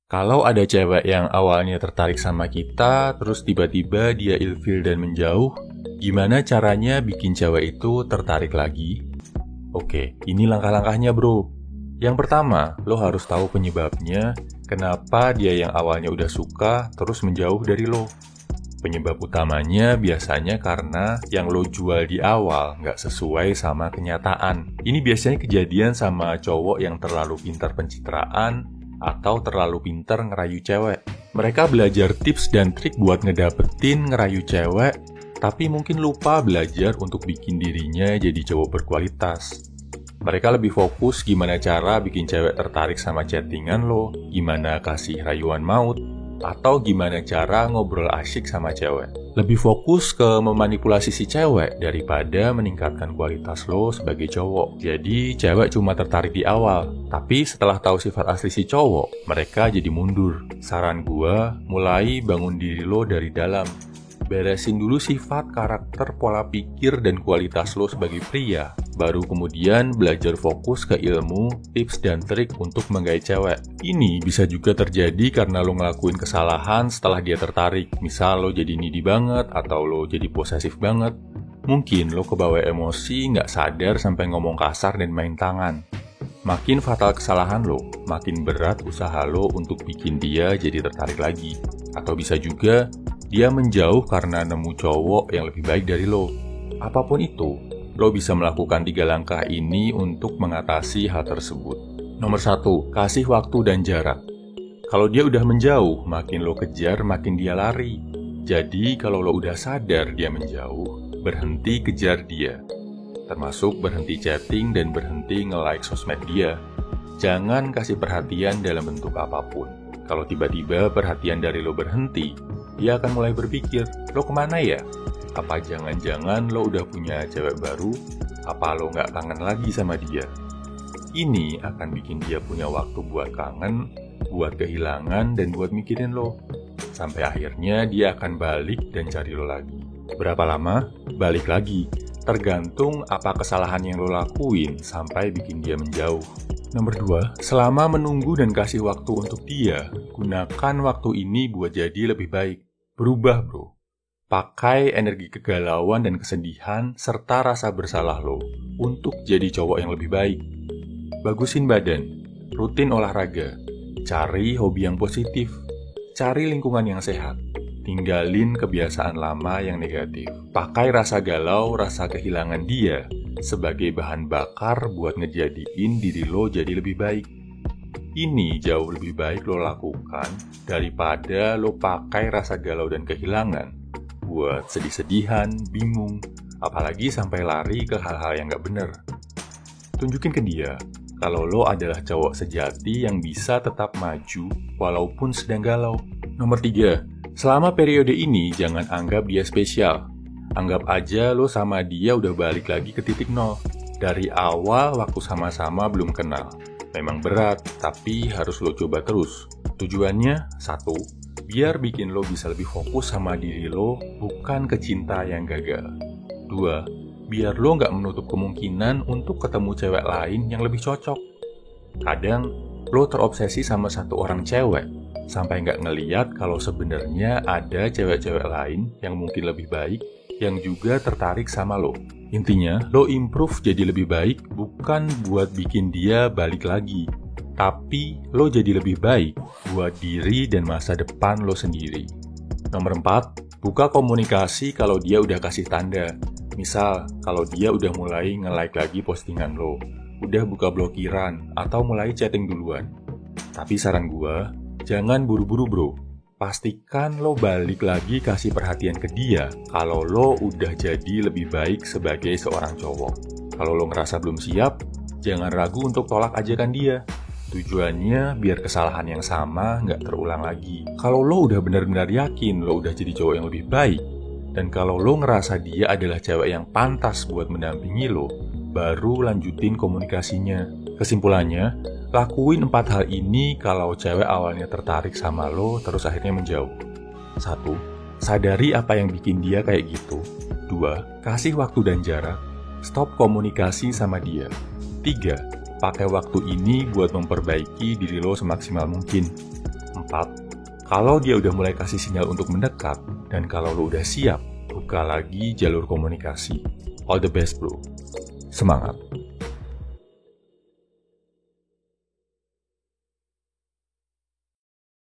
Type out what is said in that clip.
Kalau ada cewek yang awalnya tertarik sama kita, terus tiba-tiba dia ilfil dan menjauh, gimana caranya bikin cewek itu tertarik lagi? Oke, ini langkah-langkahnya bro. Yang pertama, lo harus tahu penyebabnya, kenapa dia yang awalnya udah suka, terus menjauh dari lo. Penyebab utamanya biasanya karena yang lo jual di awal nggak sesuai sama kenyataan. Ini biasanya kejadian sama cowok yang terlalu pintar pencitraan, atau terlalu pintar ngerayu cewek. Mereka belajar tips dan trik buat ngedapetin ngerayu cewek, tapi mungkin lupa belajar untuk bikin dirinya jadi cowok berkualitas. Mereka lebih fokus gimana cara bikin cewek tertarik sama chattingan lo, gimana kasih rayuan maut, atau gimana cara ngobrol asyik sama cewek. Lebih fokus ke memanipulasi si cewek daripada meningkatkan kualitas lo sebagai cowok. Jadi cewek cuma tertarik di awal, tapi setelah tahu sifat asli si cowok, mereka jadi mundur. Saran gua, mulai bangun diri lo dari dalam. Beresin dulu sifat, karakter, pola pikir, dan kualitas lo sebagai pria. Baru kemudian belajar fokus ke ilmu, tips, dan trik untuk menggait cewek. Ini bisa juga terjadi karena lo ngelakuin kesalahan setelah dia tertarik. Misal lo jadi needy banget, atau lo jadi posesif banget. Mungkin lo kebawa emosi, nggak sadar sampai ngomong kasar dan main tangan. Makin fatal kesalahan lo, makin berat usaha lo untuk bikin dia jadi tertarik lagi. Atau bisa juga, dia menjauh karena nemu cowok yang lebih baik dari lo. Apapun itu, lo bisa melakukan 3 langkah ini untuk mengatasi hal tersebut. Nomor 1, kasih waktu dan jarak. Kalau dia udah menjauh, makin lo kejar, makin dia lari. Jadi, kalau lo udah sadar dia menjauh, berhenti kejar dia. Termasuk berhenti chatting dan berhenti nge-like sosmed dia. Jangan kasih perhatian dalam bentuk apapun. Kalau tiba-tiba perhatian dari lo berhenti, dia akan mulai berpikir, lo kemana ya? Apa jangan-jangan lo udah punya cewek baru? Apa lo nggak kangen lagi sama dia? Ini akan bikin dia punya waktu buat kangen, buat kehilangan, dan buat mikirin lo. Sampai akhirnya dia akan balik dan cari lo lagi. Berapa lama? Balik lagi. Tergantung apa kesalahan yang lo lakuin sampai bikin dia menjauh. Nomor 2, selama menunggu dan kasih waktu untuk dia, gunakan waktu ini buat jadi lebih baik. Berubah bro. Pakai energi kegalauan dan kesedihan serta rasa bersalah lo untuk jadi cowok yang lebih baik. Bagusin badan, rutin olahraga, cari hobi yang positif, cari lingkungan yang sehat, tinggalin kebiasaan lama yang negatif. Pakai rasa galau, rasa kehilangan dia sebagai bahan bakar buat ngejadiin diri lo jadi lebih baik. Ini jauh lebih baik lo lakukan daripada lo pakai rasa galau dan kehilangan buat sedih-sedihan, bingung, apalagi sampai lari ke hal-hal yang gak bener. Tunjukin ke dia kalau lo adalah cowok sejati yang bisa tetap maju walaupun sedang galau. Nomor 3, selama periode ini jangan anggap dia spesial. Anggap aja lo sama dia udah balik lagi ke titik nol. Dari awal waktu sama-sama belum kenal. Memang berat, tapi harus lo coba terus. Tujuannya, 1, biar bikin lo bisa lebih fokus sama diri lo, bukan ke cinta yang gagal. 2, biar lo nggak menutup kemungkinan untuk ketemu cewek lain yang lebih cocok. Kadang, lo terobsesi sama satu orang cewek, sampai nggak ngeliat kalau sebenarnya ada cewek-cewek lain yang mungkin lebih baik, yang juga tertarik sama lo. Intinya, lo improve jadi lebih baik bukan buat bikin dia balik lagi, tapi lo jadi lebih baik buat diri dan masa depan lo sendiri. Nomor 4, buka komunikasi kalau dia udah kasih tanda. Misal, kalau dia udah mulai nge-like lagi postingan lo, udah buka blokiran, atau mulai chatting duluan. Tapi saran gua, jangan buru-buru bro. Pastikan lo balik lagi kasih perhatian ke dia kalau lo udah jadi lebih baik sebagai seorang cowok. Kalau lo ngerasa belum siap, jangan ragu untuk tolak ajakan dia. Tujuannya biar kesalahan yang sama nggak terulang lagi. Kalau lo udah benar-benar yakin lo udah jadi cowok yang lebih baik, dan kalau lo ngerasa dia adalah cewek yang pantas buat mendampingi lo, baru lanjutin komunikasinya. Kesimpulannya, lakuin 4 hal ini kalau cewek awalnya tertarik sama lo terus akhirnya menjauh. 1, sadari apa yang bikin dia kayak gitu. 2, kasih waktu dan jarak. Stop komunikasi sama dia. 3, pakai waktu ini buat memperbaiki diri lo semaksimal mungkin. 4, tepat, kalau dia udah mulai kasih sinyal untuk mendekat, dan kalau lo udah siap, buka lagi jalur komunikasi. All the best bro. Semangat.